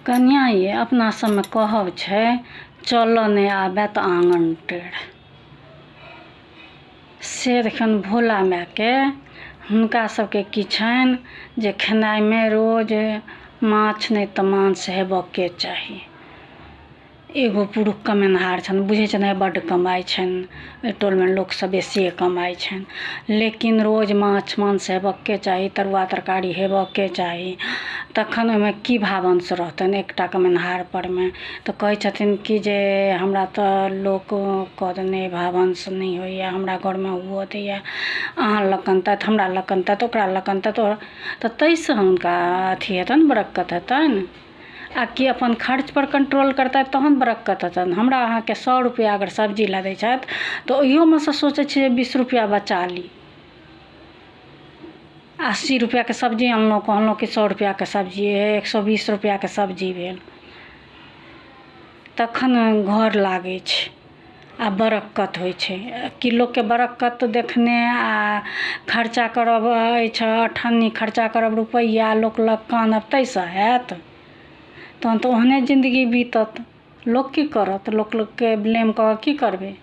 कन्या ये अपना सबमे कहब छै, चल नहीं आबे तो आंगन टेढ़। से देखन भोला माय के हुनका सबके की छनि जे खेनाइ में रोज माछ नहीं तो मांस हेबके चाही। एगो पुरुष कमेनहार छनि, बुझे छनि बड्ड कमाई छनि, ओहि टोलमे लोक सब बेसिए कमाई छनि, लेकिन रोज माछ मांस हेबके चाही, तरुआ तरकारी हेबके चाही। तखन ओहिमे की भावंश रहतनि एकटा कमेनहार पर में। तो कहै छथिन कि जे हमरा तो लोक कह नहीं भावंश नहीं होइए, हमरा घर में हुआ दैया, अहाँ लकन तत हमरा लकन तत ओकरा लकन तत, तो तैसे हुनका अथी हेतनि बरक्कत हेतनि। आ कि अपन खर्च पर कंट्रोल करता है तहन बरक्कत हेतनि। हमरा अहाँ के 100 रुपया अगर सब्जी ला दै छथि तो ओहियो में से सोचे छियै 20 रुपया बचा ली। 80 रुपया के सब्जी अनलहुँ, कहलहुँ कि 100 रुपया के सब्जी है, 120 रुपया के सब्जी भेल, तखन घर लागे छै आ बरक्कत होइ छै। कि लोक के बरक्कत देखने आ खर्चा करब अछि, अठन्नी खर्चा करब रुपैया लोक लग कानब तैसे हैत, तहन तो ओहने जिंदगी बीतत। लोक की करत, लोक के ब्लेम कऽ की करबै।